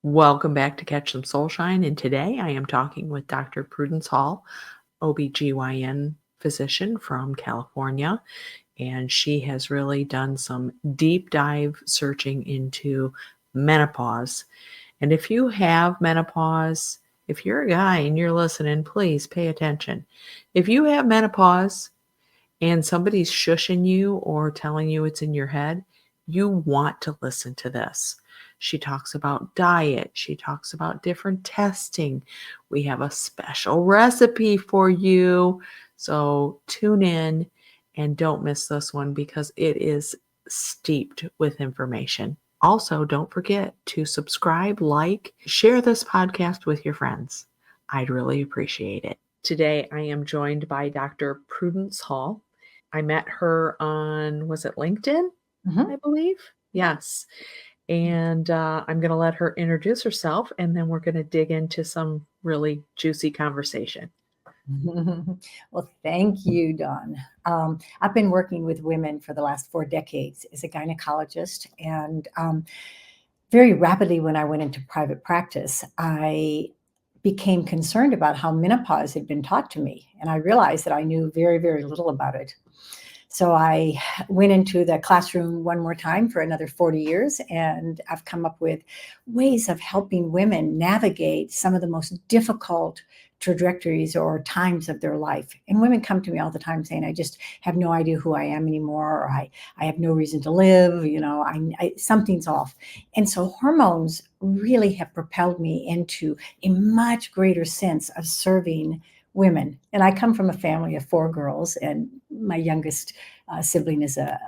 Welcome back to Catch Some Soulshine, and today I am talking with Dr. Prudence Hall, OBGYN physician from California, and she has really done some deep dive searching into menopause. And if you have menopause, if you're a guy and you're listening, please pay attention. If you have menopause and somebody's shushing you or telling you it's in your head, you want to listen to this. She talks about diet. She talks about different testing. We have a special recipe for you. So tune in and don't miss this one because it is steeped with information. Also, don't forget to subscribe, like, share this podcast with your friends. I'd really appreciate it. Today, I am joined by Dr. Prudence Hall. I met her on, was it LinkedIn, I believe? Yes. And I'm going to let her introduce herself, and then we're going to dig into some really juicy conversation. Well, thank you, Dawn. I've been working with women for the last 4 decades as a gynecologist, and very rapidly when I went into private practice, I became concerned about how menopause had been taught to me, and I realized that I knew very, very little about it. So I went into the classroom one more time for another 40 years, and I've come up with ways of helping women navigate some of the most difficult trajectories or times of their life. And women come to me all the time saying, I just have no idea who I am anymore, or I have no reason to live, something's off. And so hormones really have propelled me into a much greater sense of serving women. And I come from a family of 4 girls, and my youngest sibling is a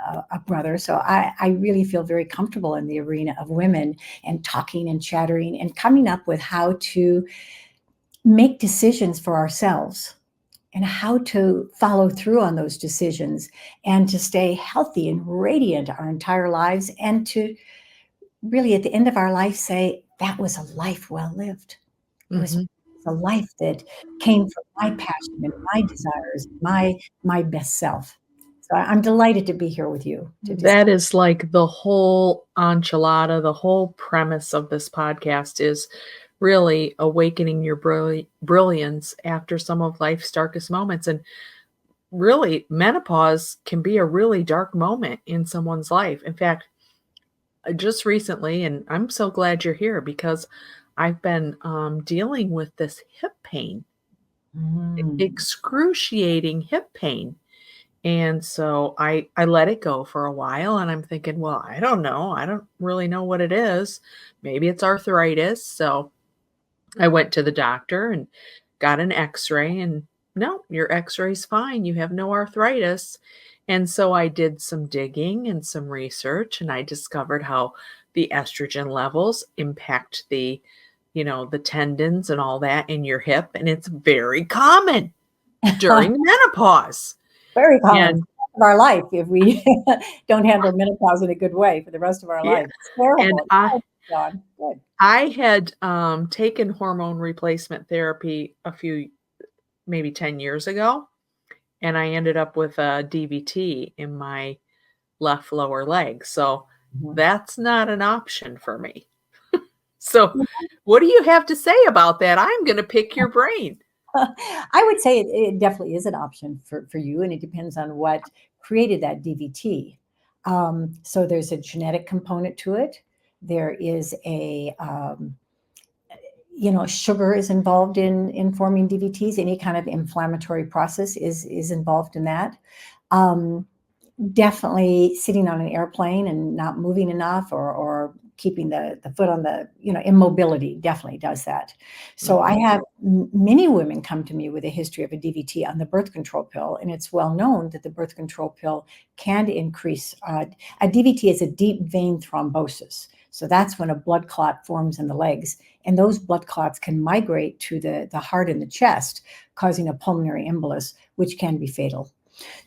brother. So I really feel very comfortable in the arena of women and talking and chattering and coming up with how to make decisions for ourselves and how to follow through on those decisions and to stay healthy and radiant our entire lives, and to really at the end of our life say, that was a life well lived. It was a life that came from my passion and my desires, my best self. So I'm delighted to be here with you. That is like the whole enchilada, the whole premise of this podcast is really awakening your brilliance after some of life's darkest moments. And really, menopause can be a really dark moment in someone's life. In fact, just recently, and I'm so glad you're here because I've been dealing with this hip pain, excruciating hip pain. And so I let it go for a while, and I'm thinking, well, I don't know. I don't really know what it is. Maybe it's arthritis. So I went to the doctor and got an x-ray, and no, your x-ray's fine. You have no arthritis. And so I did some digging and some research, and I discovered how the estrogen levels impact the tendons and all that in your hip. And it's very common during menopause. Very common of our life if we don't handle menopause in a good way for the rest of our life. It's terrible. And I had taken hormone replacement therapy maybe 10 years ago, and I ended up with a DVT in my left lower leg. So that's not an option for me. So what do you have to say about that? I'm going to pick your brain. I would say it definitely is an option for you, and it depends on what created that DVT. So there's a genetic component to it. There is sugar is involved in forming DVTs. Any kind of inflammatory process is involved in that. Definitely sitting on an airplane and not moving enough, or keeping the foot on the, immobility definitely does that. So I have many women come to me with a history of a DVT on the birth control pill, and it's well known that the birth control pill can increase, a DVT is a deep vein thrombosis. So that's when a blood clot forms in the legs, and those blood clots can migrate to the heart and the chest, causing a pulmonary embolus, which can be fatal.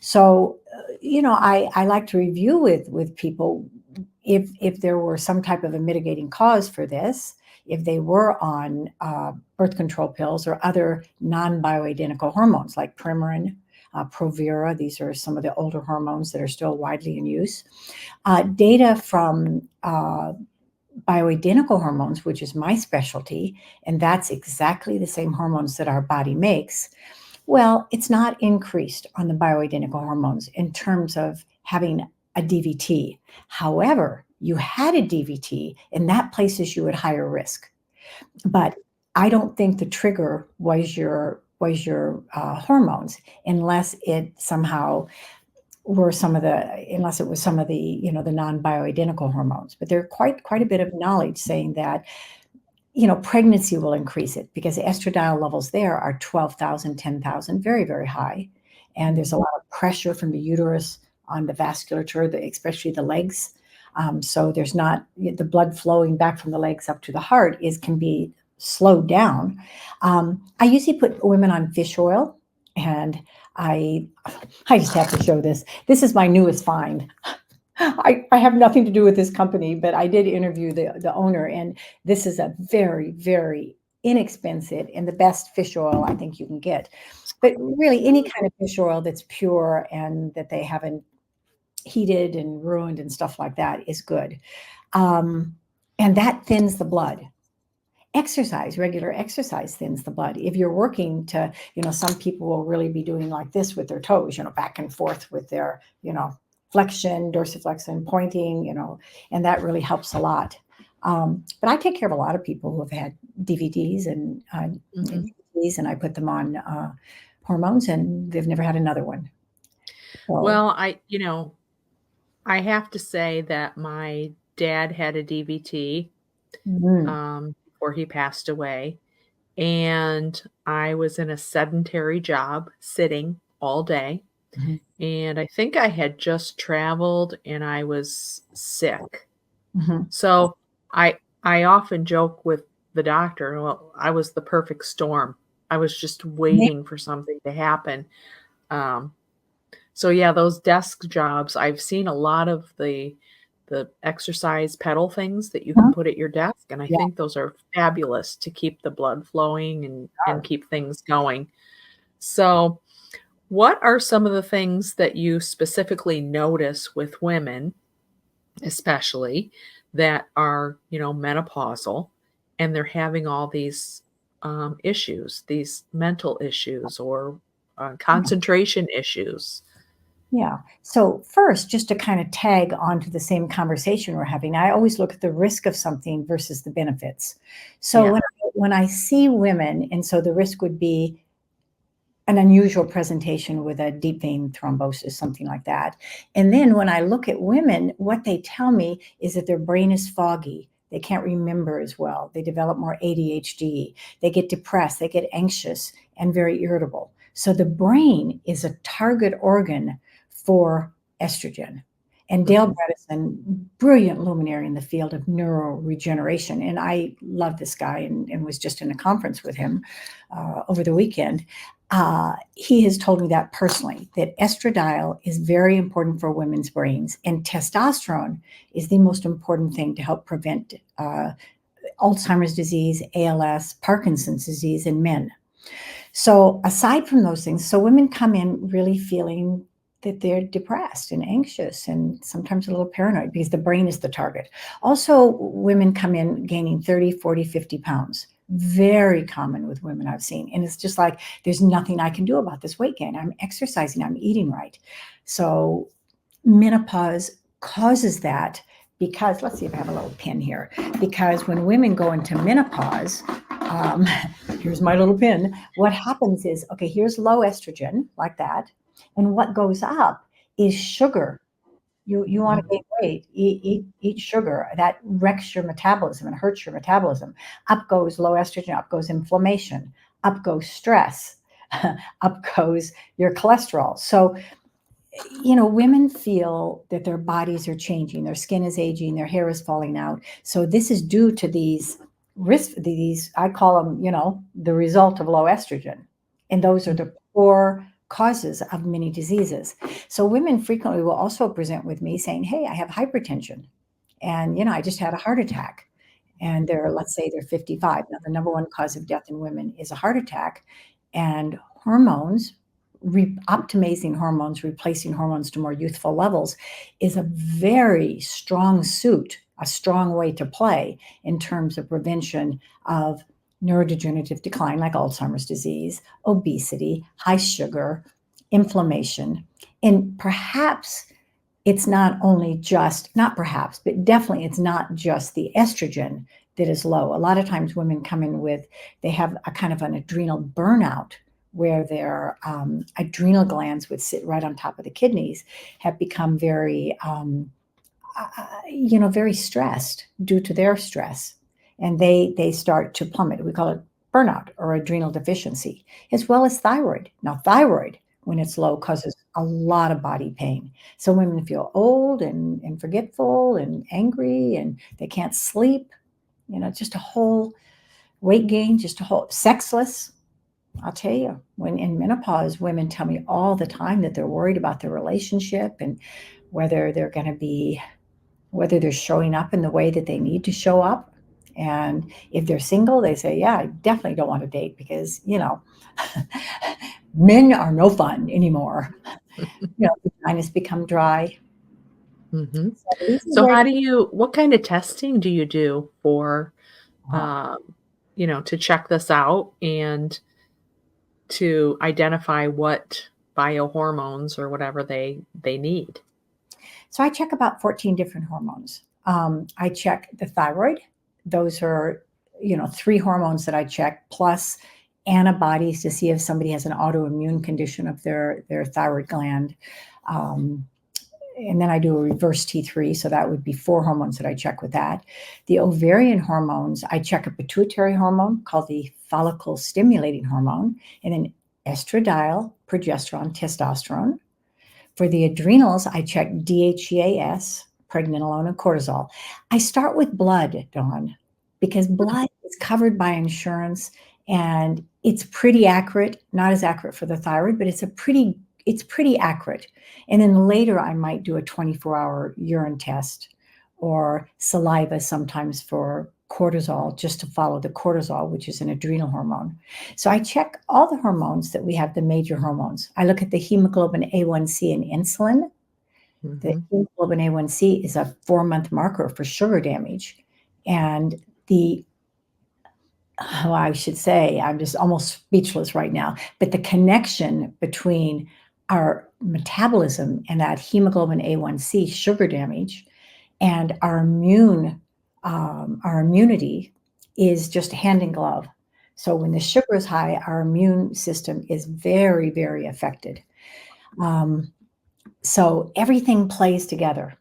So, I like to review with people if there were some type of a mitigating cause for this, if they were on birth control pills or other non-bioidentical hormones like Premarin, Provera. These are some of the older hormones that are still widely in use. Data from bioidentical hormones, which is my specialty, and that's exactly the same hormones that our body makes. Well, it's not increased on the bioidentical hormones in terms of having a DVT. However, you had a DVT, and that places you at higher risk. But I don't think the trigger was your hormones, unless it somehow were some of the unless it was some of the the non-bioidentical hormones. But there's quite a bit of knowledge saying that pregnancy will increase it because the estradiol levels there are 12,000, 10,000, very, very high. And there's a lot of pressure from the uterus on the vasculature, especially the legs. So there's not the blood flowing back from the legs up to the heart can be slowed down. I usually put women on fish oil, and I just have to show this. This is my newest find. I have nothing to do with this company, but I did interview the owner, and this is a very, very inexpensive and the best fish oil I think you can get. But really, any kind of fish oil that's pure and that they haven't heated and ruined and stuff like that is good. And that thins the blood. Regular exercise thins the blood. If you're working to, some people will really be doing like this with their toes, back and forth with their, flexion, dorsiflexion, pointing, and that really helps a lot. But I take care of a lot of people who have had DVDs and DVDs, and I put them on hormones, and they've never had another one. So, Well, I have to say that my dad had a DVT before he passed away, and I was in a sedentary job, sitting all day. mhm, And I think I had just traveled and I was sick. mhm. So I often joke with the doctor, well, I was the perfect storm. I was just Yeah, waiting for something to happen. Um, so yeah, those desk jobs, I've seen a lot of the exercise pedal things that you can put at your desk, and I yeah, think those are fabulous to keep the blood flowing and keep things going. So, what are some of the things that you specifically notice with women, especially that are, menopausal and they're having all these issues, these mental issues or concentration issues? yeah. So first, just to kind of tag onto the same conversation we're having, I always look at the risk of something versus the benefits. So Yeah. when I see women, and so the risk would be an unusual presentation with a deep vein thrombosis, something like that. And then when I look at women, what they tell me is that their brain is foggy. They can't remember as well. They develop more ADHD. They get depressed. They get anxious and very irritable. So the brain is a target organ for estrogen. And Dale Mhm. Bredesen, brilliant luminary in the field of neuroregeneration. And I love this guy and was just in a conference with him over the weekend. He has told me that personally, that estradiol is very important for women's brains, and testosterone is the most important thing to help prevent Alzheimer's disease, ALS, Parkinson's disease in men. So aside from those things, so women come in really feeling that they're depressed and anxious and sometimes a little paranoid because the brain is the target. Also, women come in gaining 30, 40, 50 pounds. Very common with women I've seen. And it's just like, there's nothing I can do about this weight gain. I'm exercising, I'm eating right. So menopause causes that because, let's see if I have a little pin here, because when women go into menopause, um, here's my little pin. What happens is, okay, here's low estrogen, like that. And what goes up is sugar. You want to Mhm. gain weight, eat sugar. That wrecks your metabolism and hurts your metabolism. Up goes low estrogen, up goes inflammation, up goes stress, up goes your cholesterol. So women feel that their bodies are changing, their skin is aging, their hair is falling out. So this is due to these, I call them, the result of low estrogen. And those are the core causes of many diseases. So women frequently will also present with me saying, hey, I have hypertension. And, I just had a heart attack. And let's say they're 55. Now, the number one cause of death in women is a heart attack. And hormones optimizing hormones, replacing hormones to more youthful levels is a very strong suit, a strong way to play in terms of prevention of neurodegenerative decline like Alzheimer's disease, obesity, high sugar, inflammation. And perhaps it's not only just, not perhaps, but definitely it's not just the estrogen that is low. A lot of times women come in with, they have a kind of an adrenal burnout where their adrenal glands, which sit right on top of the kidneys, have become very, very stressed due to their stress. And they start to plummet. We call it burnout or adrenal deficiency, as well as thyroid. Now, thyroid, when it's low, causes a lot of body pain. So women feel old and forgetful and angry, and they can't sleep. Just a whole weight gain, just a whole sexless. I'll tell you, when in menopause, women tell me all the time that they're worried about their relationship and whether they're showing up in the way that they need to show up. And if they're single, they say, yeah, I definitely don't want to date because, men are no fun anymore. The vaginas become dry. Mhm. So these are So very, what kind of testing do you do for, uh, to check this out and to identify what biohormones or whatever they need? so I check about 14 different hormones. I check the thyroid. Those are, 3 hormones that I check, plus antibodies to see if somebody has an autoimmune condition of their thyroid gland. Um, and then I do a reverse T3, so that would be 4 hormones that I check with that. The ovarian hormones, I check a pituitary hormone called the follicle stimulating hormone, and then estradiol, progesterone, testosterone. For the adrenals, I check DHEAS, pregnenolone, and cortisol. I start with blood, Dawn, because blood is covered by insurance and it's pretty accurate. Not as accurate for the thyroid, but it's pretty accurate. And then later I might do a 24-hour urine test or saliva sometimes for cortisol, just to follow the cortisol, which is an adrenal hormone. So I check all the hormones that we have, the major hormones. I look at the hemoglobin A1C and insulin. The Mhm. hemoglobin A1C is a 4-month marker for sugar damage. And I should say, I'm just almost speechless right now, but the connection between our metabolism and that hemoglobin A1C sugar damage and our immunity is just hand in glove. So when the sugar is high, our immune system is very, very affected. So everything plays together.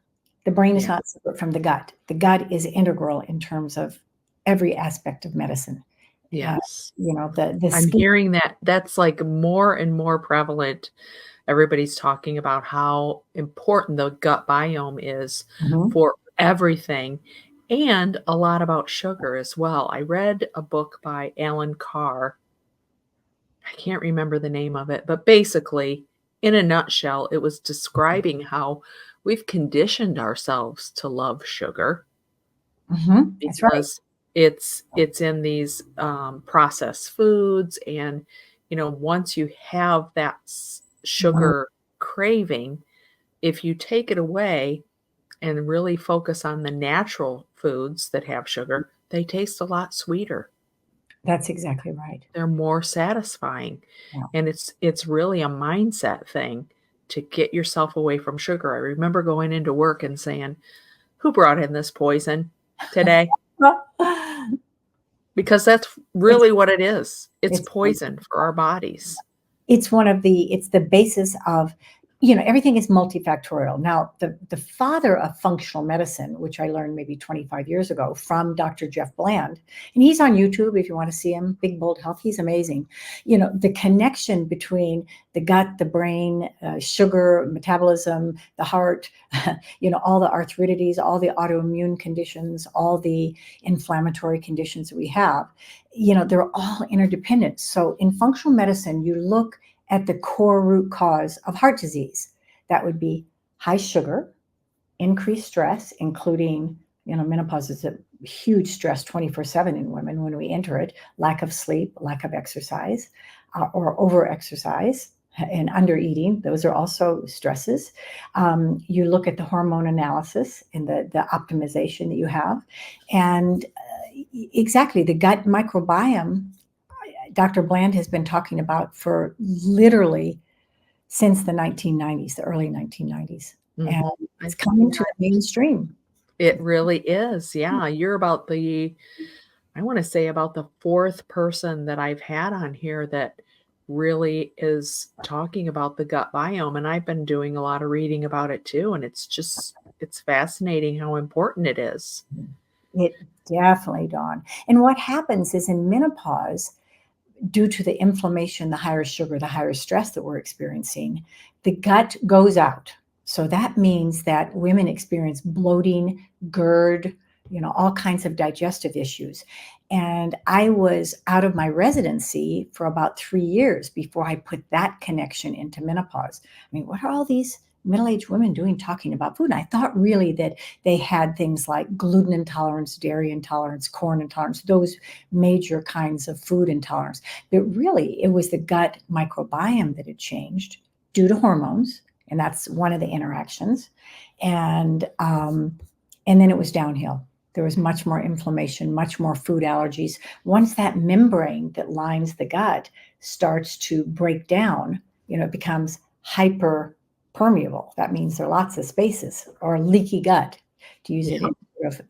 The brain is Yeah. not separate from the gut. The gut is integral in terms of every aspect of medicine. And, Yes. the I'm skin. hearing that that's, like, more and more prevalent. Everybody's talking about how important the gut biome is Mhm. for everything, and a lot about sugar as well. I read a book by Alan Carr. I can't remember the name of it, but basically, in a nutshell, it was describing how we've conditioned ourselves to love sugar Mhm. That's right. because it's in these, processed foods, and, once you have that Mhm. sugar craving, if you take it away and really focus on the natural foods that have sugar, they taste a lot sweeter. That's exactly right. They're more satisfying, Yeah. and it's really a mindset thing to get yourself away from sugar. I remember going into work and saying, "Who brought in this poison today?" Well, Because that's it's really what it is. It's it's poison for our bodies. it's the basis of, everything is multifactorial. Now, the father of functional medicine, which I learned maybe 25 years ago from Dr. Jeff Bland, and he's on YouTube if you want to see him, Big Bold Health, he's amazing. The connection between the gut, the brain, sugar, metabolism, the heart, all the arthritides, all the autoimmune conditions, all the inflammatory conditions that we have, they're all interdependent. So in functional medicine, you look at the core root cause of heart disease. That would be high sugar, increased stress, including, menopause is a huge stress 24/7 in women when we enter it, lack of sleep, lack of exercise, or over exercise. and under eating. Those are also stresses. You look at the hormone analysis and the optimization that you have. And exactly, the gut microbiome, Dr. Bland has been talking about for literally since the 1990s, the early 1990s. And it's coming to the mainstream. It really is. Yeah. You're about I want to say about the fourth person that I've had on here that really is talking about the gut biome. And I've been doing a lot of reading about it too. And it's fascinating how important it is. It definitely, Dawn. And what happens is in menopause, due to the inflammation, the higher sugar, the higher stress that we're experiencing, the gut goes out. So that means that women experience bloating, GERD, all kinds of digestive issues. And I was out of my residency for about 3 years before I put that connection into menopause. I mean, what are all these middle-aged women doing talking about food? And I thought really that they had things like gluten intolerance, dairy intolerance, corn intolerance, those major kinds of food intolerance. But really, it was the gut microbiome that had changed due to hormones, and that's one of the interactions. And then it was downhill. There was much more inflammation, much more food allergies. Once that membrane that lines the gut starts to break down, it becomes hyperpermeable. That means there are lots of spaces, or leaky gut, to use it in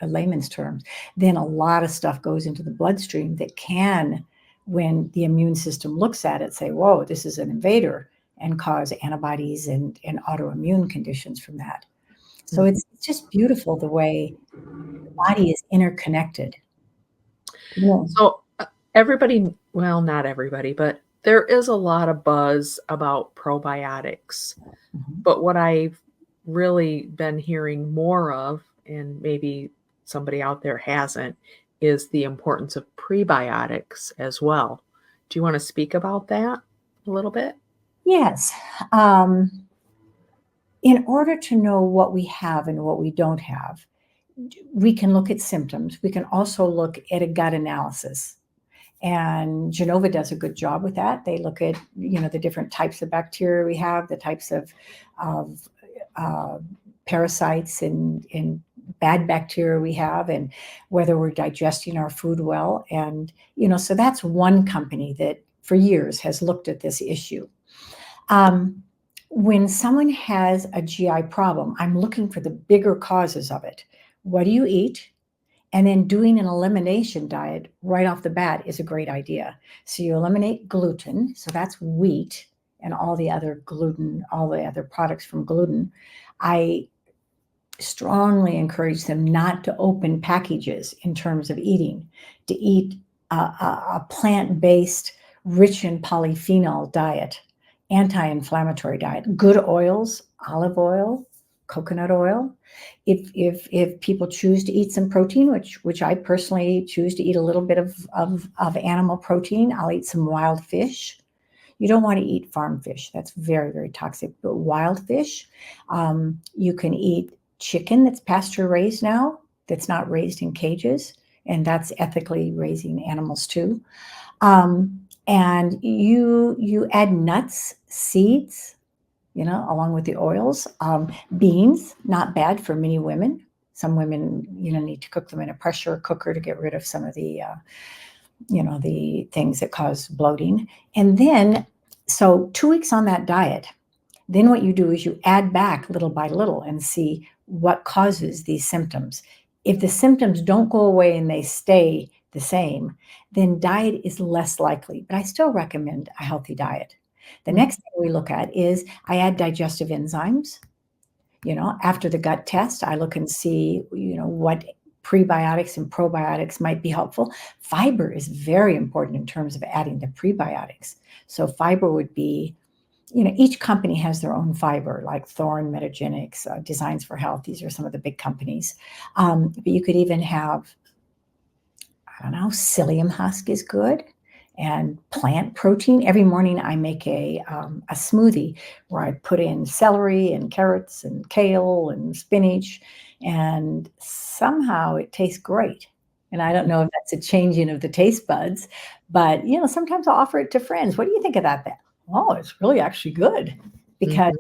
a layman's terms. Then a lot of stuff goes into the bloodstream that can, when the immune system looks at it, say, whoa, this is an invader, and cause antibodies and autoimmune conditions from that. So it's just beautiful the way the body is interconnected. Yeah. So everybody, well, not everybody, but there is a lot of buzz about probiotics. Mhm. But what I've really been hearing more of, and maybe somebody out there hasn't, is the importance of prebiotics as well. Do you want to speak about that a little bit? Yes. Um, in order to know what we have and what we don't have, we can look at symptoms. We can also look at a gut analysis. And Genova does a good job with that. They look at, the different types of bacteria we have, the types of parasites and bad bacteria we have, and whether we're digesting our food well. And, so that's one company that for years has looked at this issue. When someone has a GI problem, I'm looking for the bigger causes of it. What do you eat? And then doing an elimination diet right off the bat is a great idea. So you eliminate gluten, so that's wheat and all the other gluten, all the other products from gluten. I strongly encourage them not to open packages in terms of eating, to eat a plant-based, rich in polyphenol diet, anti-inflammatory diet, good oils, olive oil, coconut oil. If people choose to eat some protein, which I personally choose to eat a little bit of animal protein, I'll eat some wild fish. You don't want to eat farm fish. That's very, very toxic. But wild fish, you can eat chicken that's pasture raised now, that's not raised in cages, and that's ethically raising animals too. And you add nuts, seeds, along with the oils. Beans, not bad for many women. Some women, need to cook them in a pressure cooker to get rid of some of the, the things that cause bloating. And then, so 2 weeks on that diet, then what you do is you add back little by little and see what causes these symptoms. If the symptoms don't go away and they stay the same, then diet is less likely. But I still recommend a healthy diet. The next thing we look at is I add digestive enzymes. After the gut test, I look and see, what prebiotics and probiotics might be helpful. Fiber is very important in terms of adding the prebiotics. So fiber would be, each company has their own fiber, like Thorne, Metagenics, Designs for Health. These are some of the big companies. But you could even have, I don't know, psyllium husk is good, and plant protein. Every morning I make a smoothie where I put in celery and carrots and kale and spinach, and somehow it tastes great. And I don't know if that's a changing of the taste buds, but sometimes I'll offer it to friends. What do you think of that then? Oh, it's really actually good because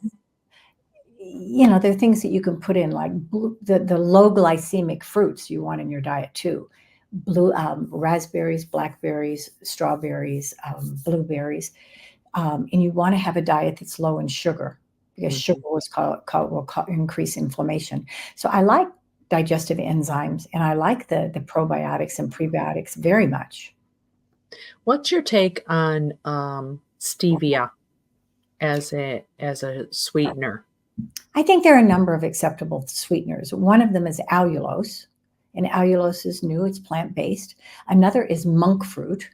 Mhm. there are things that you can put in like the low glycemic fruits you want in your diet too. Blue raspberries, blackberries, strawberries, blueberries, and you want to have a diet that's low in sugar because sugar Mhm. will increase inflammation. So I like digestive enzymes and I like the probiotics and prebiotics very much. What's your take on, stevia as a sweetener? I think there are a number of acceptable sweeteners. One of them is allulose, and allulose is new, it's plant based. Another is monk fruit.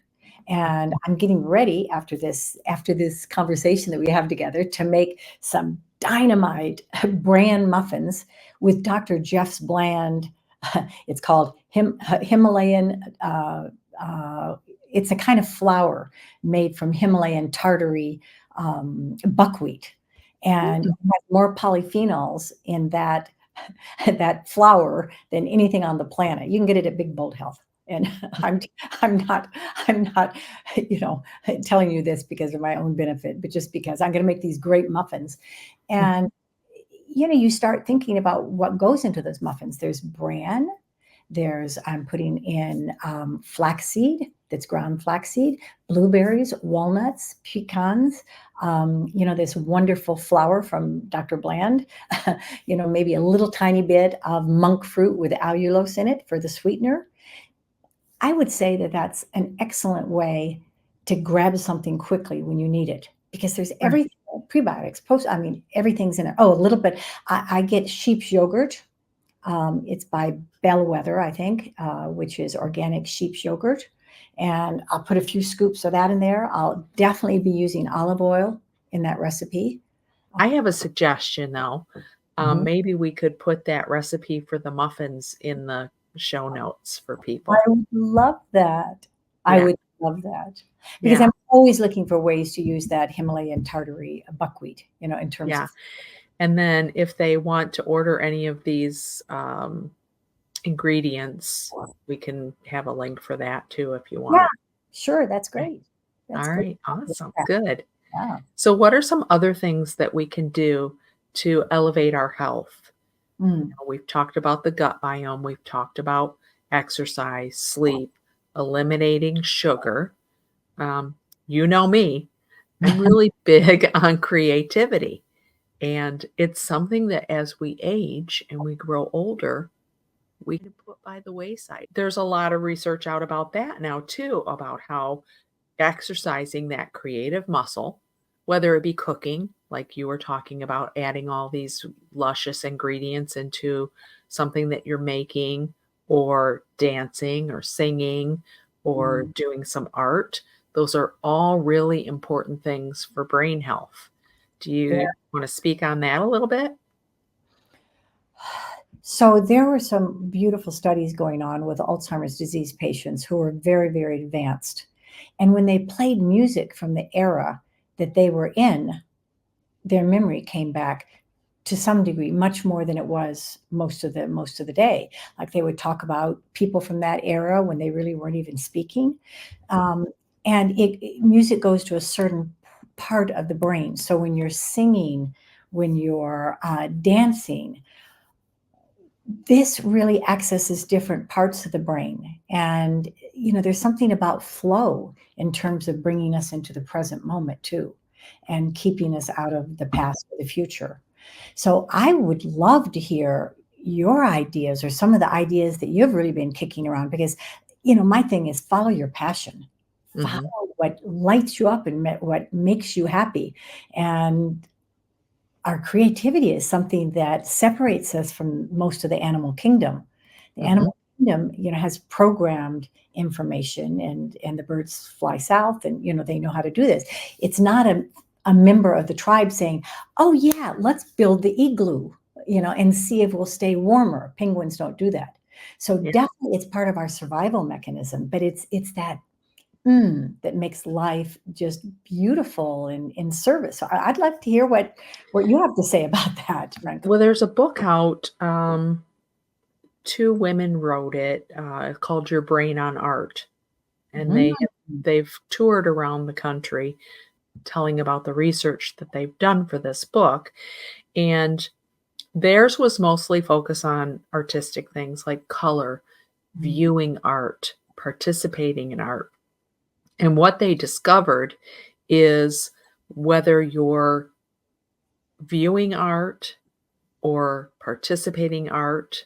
And I'm getting ready after this conversation that we have together to make some dynamite bran muffins with Dr. Jeff's Bland. It's called Himalayan. It's a kind of flour made from Himalayan tartary buckwheat, and it Mm. has more polyphenols in that that flour than anything on the planet. You can get it at Big Bold Health. And I'm I'm not I'm not you know telling you this because of my own benefit, but just because I'm going to make these great muffins. Mm. And you start thinking about what goes into those muffins. There's bran, I'm putting in flaxseed, that's ground flaxseed, blueberries, walnuts, pecans. This wonderful flour from Dr. Bland. Maybe a little tiny bit of monk fruit with allulose in it for the sweetener. I would say that that's an excellent way to grab something quickly when you need it because there's Right. everything prebiotics. I mean, everything's in it. Oh, a little bit. I get sheep's yogurt. It's by Bellwether, I think, which is organic sheep's yogurt. And I'll put a few scoops of that in there. I'll definitely be using olive oil in that recipe. I have a suggestion, though. Mhm. Maybe we could put that recipe for the muffins in the show notes for I people. would love that. I Yeah, would love that because yeah, I'm always looking for ways to use that Himalayan tartary buckwheat, in terms yeah. of. And then if they want to order any of these, ingredients, we can have a link for that too if you Yeah, want. sure. That's Okay. great. That's All great. right, I'll do awesome, that. good. Yeah. So what are some other things that we can do to elevate our health? Mm. We've talked about the gut biome, we've talked about exercise, sleep, eliminating sugar. Um, you know me, I'm really big on creativity, and it's something that as we age and we grow older, we can put by the wayside. There's a lot of research out about that now too, about how exercising that creative muscle, whether it be cooking, like you were talking about, adding all these luscious ingredients into something that you're making, or dancing, or singing, or Mm. doing some art. Those are all really important things for brain health. Do you want to speak on that a little bit? So there were some beautiful studies going on with Alzheimer's disease patients who were very, very advanced. And when they played music from the era that they were in, their memory came back to some degree, much more than it was most of the day. Like they would talk about people from that era when they really weren't even speaking. Um, and music goes to a certain part of the brain. So when you're singing, when you're dancing, this really accesses different parts of the brain. And, there's something about flow in terms of bringing us into the present moment too, and keeping us out of the past or the future. So I would love to hear your ideas or some of the ideas that you've really been kicking around because, my thing is follow your passion, follow Mhm, what lights you up and what makes you happy. And our creativity is something that separates us from most of the animal kingdom. The mhm. animal kingdom, has programmed information, and the birds fly south, and they know how to do this. It's not a member of the tribe saying, "Oh yeah, let's build the igloo," and see if we'll stay warmer. Penguins don't do that. So Yeah. definitely it's part of our survival mechanism, but it's that that makes life just beautiful and in service. So I'd like to hear what you have to say about that, frankly. Well, there's a book out, 2 women wrote it, called Your Brain on Art, and Mhm. they've toured around the country, telling about the research that they've done for this book. And theirs was mostly focused on artistic things like color, Mm. viewing art, participating in art. And what they discovered is whether you're viewing art or participating art,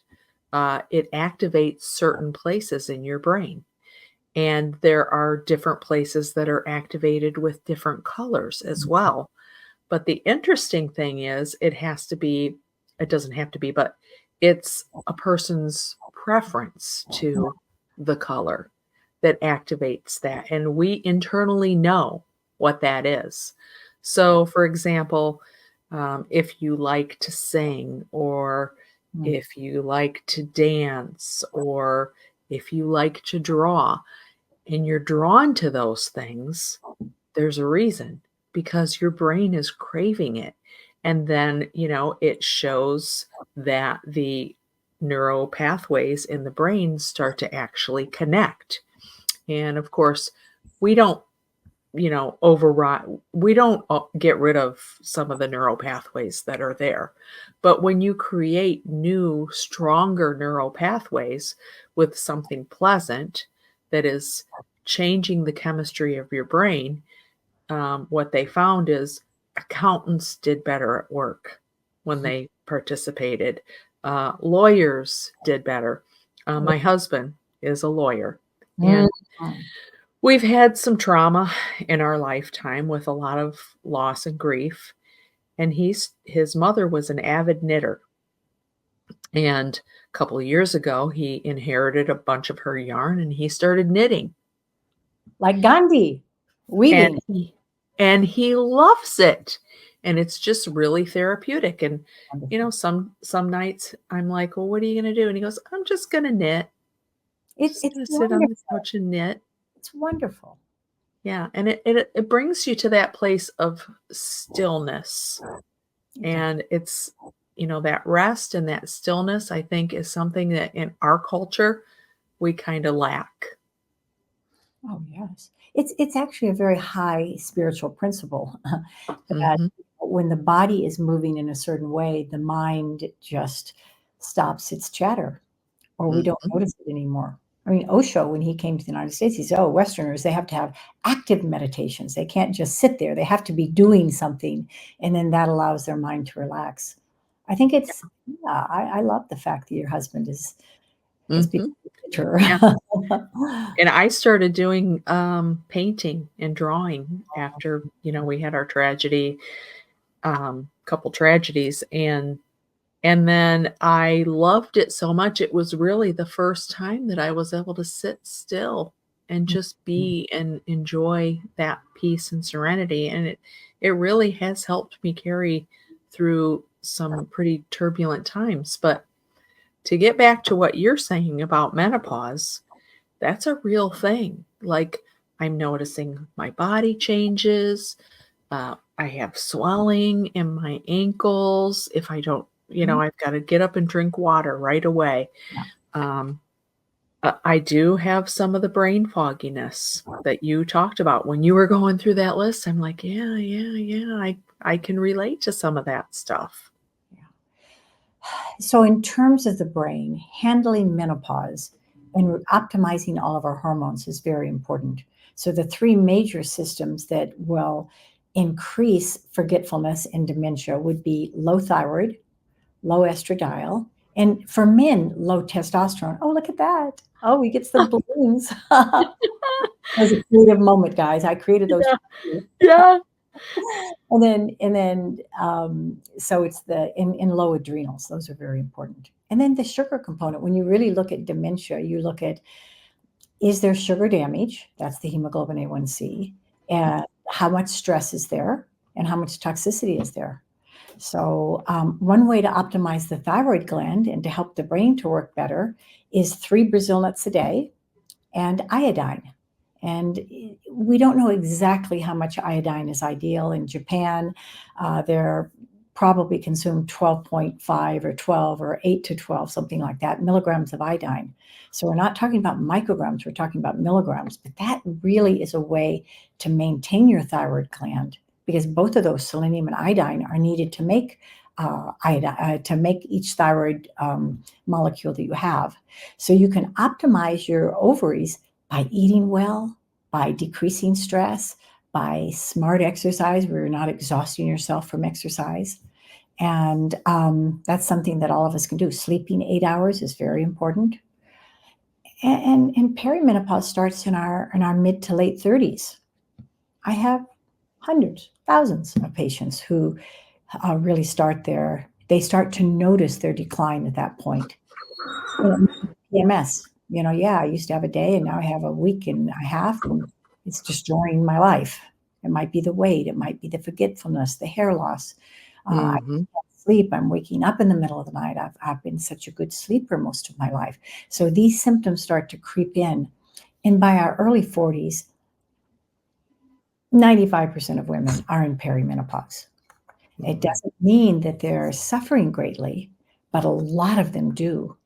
it activates certain places in your brain. And there are different places that are activated with different colors as well. But the interesting thing is, it doesn't have to be, but it's a person's preference to the color that activates that. And we internally know what that is. So, for example, if you like to sing, or Mm. if you like to dance, or if you like to draw, and you're drawn to those things, there's a reason, because your brain is craving it. And then, it shows that the neural pathways in the brain start to actually connect. And of course, we don't, override, we don't get rid of some of the neural pathways that are there. But when you create new, stronger neural pathways with something pleasant that is changing the chemistry of your brain, what they found is accountants did better at work when they participated. Lawyers did better. My husband is a lawyer, Mm. and we've had some trauma in our lifetime with a lot of loss and grief. And his mother was an avid knitter. And a couple of years ago, he inherited a bunch of her yarn and he started knitting. Like Gandhi, And weaving. he loves it, and it's just really therapeutic. And, Wonderful. some nights I'm like, "Well, what are you gonna do?" And he goes, "I'm just gonna knit. Just It's gonna sit on the wonderful. couch and knit." It's wonderful. Yeah, and it brings you to that place of stillness, It does. and it's, that rest and that stillness, I think, is something that in our culture we kinda lack. Oh, yes. It's actually a very high spiritual principle that Mhm. when the body is moving in a certain way, the mind just stops its chatter, or we don't Mhm. notice it anymore. I mean, Osho, when he came to the United States, he said, "Oh, Westerners, they have to have active meditations. They can't just sit there. They have to be doing something, and then that allows their mind to relax." I think it's yeah, I love the fact that your husband has become Mhm. a teacher. Yeah. And I started doing, painting and drawing after, we had our tragedy, couple tragedies, and then I loved it so much. It was really the first time that I was able to sit still and just be and enjoy that peace and serenity, and it really has helped me carry through some pretty turbulent times. But to get back to what you're saying about menopause, that's a real thing. Like, I'm noticing my body changes. I have swelling in my ankles. If I don't, Mhm. I've got to get up and drink water right away. Yeah. Um, I do have some of the brain fogginess that you talked about when you were going through that list. I'm like, yeah, yeah, yeah. I can relate to some of that stuff. Yeah. So, in terms of the brain, handling menopause and optimizing all of our hormones is very important. So, the three major systems that will increase forgetfulness and dementia would be low thyroid, low estradiol, and for men, low testosterone. Oh, look at that. Oh, he gets the balloons. That was a creative moment, guys. I created those. Yeah, yeah. So it's in low adrenals, those are very important. And then the sugar component, when you really look at dementia, you look at, is there sugar damage? That's the hemoglobin A1C. And how much stress is there? And how much toxicity is there? So, one way to optimize the thyroid gland and to help the brain to work better is 3 Brazil nuts a day and iodine. And we don't know exactly how much iodine is ideal. In Japan, they're probably consume 12.5 or 12 or 8 to 12, something like that, milligrams of iodine. So we're not talking about micrograms, we're talking about milligrams. But that really is a way to maintain your thyroid gland, because both of those, selenium and iodine, are needed to make to make each thyroid molecule that you have. So you can optimize your ovaries by eating well, by decreasing stress, by smart exercise where you're not exhausting yourself from exercise. And that's something that all of us can do. Sleeping 8 hours is very important. And perimenopause starts in our mid to late 30s. I have hundreds, thousands of patients who really they start to notice their decline at that point. PMS, I used to have a day and now I have a week and a half, and it's destroying my life. It might be the weight, it might be the forgetfulness, the hair loss. I can't sleep. I'm waking up in the middle of the night. I've been such a good sleeper most of my life. So these symptoms start to creep in. And by our early 40s, 95% of women are in perimenopause. It doesn't mean that they're suffering greatly, but a lot of them do.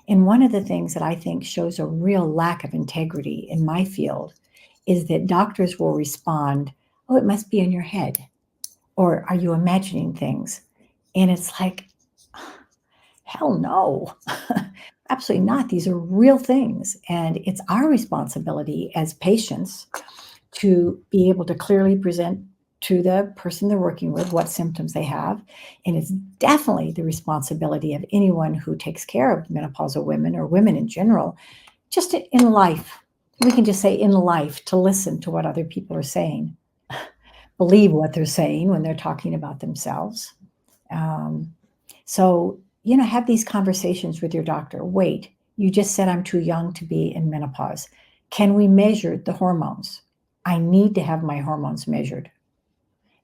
And one of the things that I think shows a real lack of integrity in my field is that doctors will respond, "Oh, it must be in your head," or "Are you imagining things?" And it's like, hell no, absolutely not. These are real things. And it's our responsibility as patients to be able to clearly present to the person they're working with what symptoms they have. And it's definitely the responsibility of anyone who takes care of menopausal women or women in general, just in life. We can just say in life, to listen to what other people are saying, believe what they're saying when they're talking about themselves. So, have these conversations with your doctor. Wait, you just said I'm too young to be in menopause. Can we measure the hormones? I need to have my hormones measured.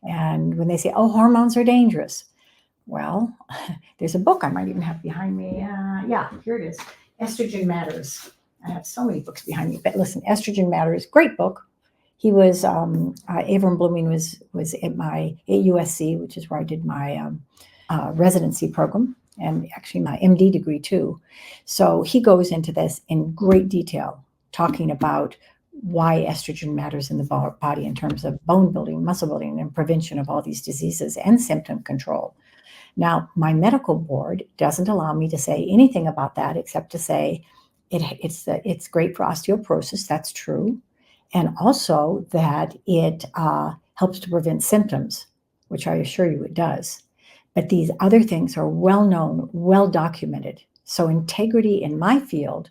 And when they say, "Oh, hormones are dangerous," well, there's a book I might even have behind me. Yeah, here it is. Estrogen Matters. I have so many books behind me, but listen, Estrogen Matters, great book. He was, Avram Blooming was at USC, which is where I did my residency program, and actually my MD degree too. So he goes into this in great detail, talking about why estrogen matters in the body in terms of bone building, muscle building, and prevention of all these diseases and symptom control. Now, my medical board doesn't allow me to say anything about that except to say it's great for osteoporosis. That's true. And also that it helps to prevent symptoms, which I assure you it does. But these other things are well known, well documented. So integrity in my field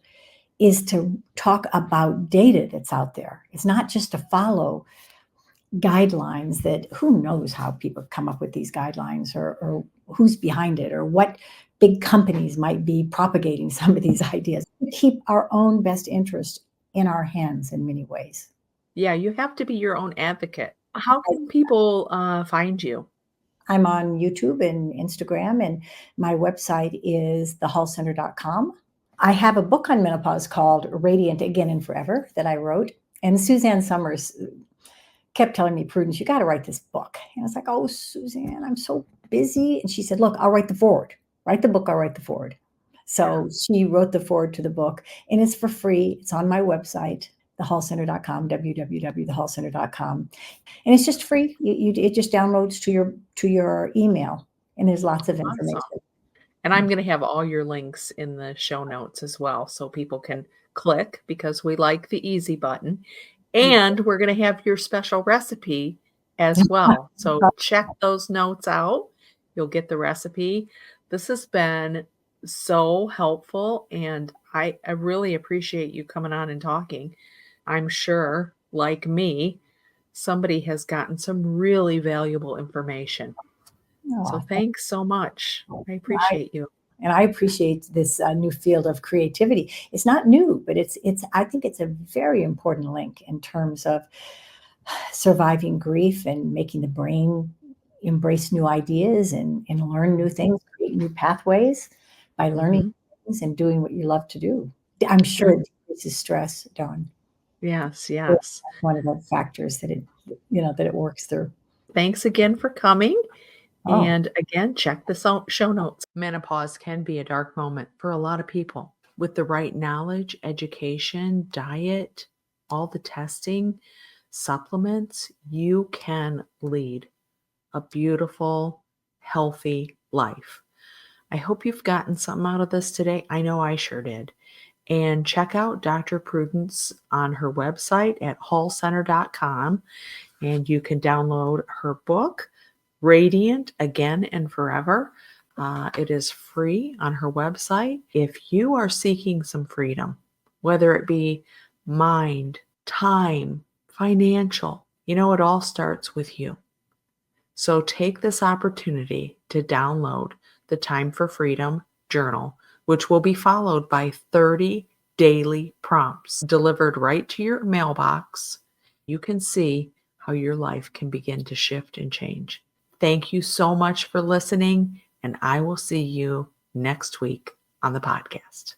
is to talk about data that's out there. It's not just to follow guidelines that who knows how people come up with these guidelines, or who's behind it, or what big companies might be propagating some of these ideas. We keep our own best interest in our hands in many ways. Yeah, you have to be your own advocate. How can people find you? I'm on YouTube and Instagram, and my website is thehallcenter.com. I have a book on menopause called Radiant Again and Forever that I wrote. And Suzanne Summers kept telling me, "Prudence, you got to write this book." And I was like, "Oh, Suzanne, I'm so busy." And she said, "Look, I'll write the forward. Write the book, I'll write the forward." So she wrote the forward to the book, and it's for free. It's on my website, thehallcenter.com, www.thehallcenter.com. And it's just free. It just downloads to your email, and there's lots of information. Awesome. And I'm going to have all your links in the show notes as well so people can click because we like the easy button. And we're going to have your special recipe as well. So check those notes out. You'll get the recipe. This has been so helpful, and I really appreciate you coming on and talking. I'm sure, like me, somebody has gotten some really valuable information. So Oh, thanks so much. I I, appreciate you. and I appreciate this new field of creativity. It's not new, but it's. I think it's a very important link in terms of surviving grief and making the brain embrace new ideas and learn new things, create new pathways by learning Mhm. things and doing what you love to do. I'm sure it decreases stress, Dawn. Yes, That's yes. one of the factors that it works through. Thanks again for coming, Oh, And again, check the show notes. Menopause can be a dark moment for a lot of people. With the right knowledge, education, diet, all the testing, supplements, you can lead a beautiful, healthy life. I hope you've gotten something out of this today. I know I sure did. And check out Dr. Prudence on her website at hallcenter.com. And you can download her book, Radiant Again and Forever. It is free on her website. If you are seeking some freedom, whether it be mind, time, financial, it all starts with you. So take this opportunity to download the Time for Freedom journal, which will be followed by 30 daily prompts delivered right to your mailbox. You can see how your life can begin to shift and change. Thank you so much for listening, and I will see you next week on the podcast.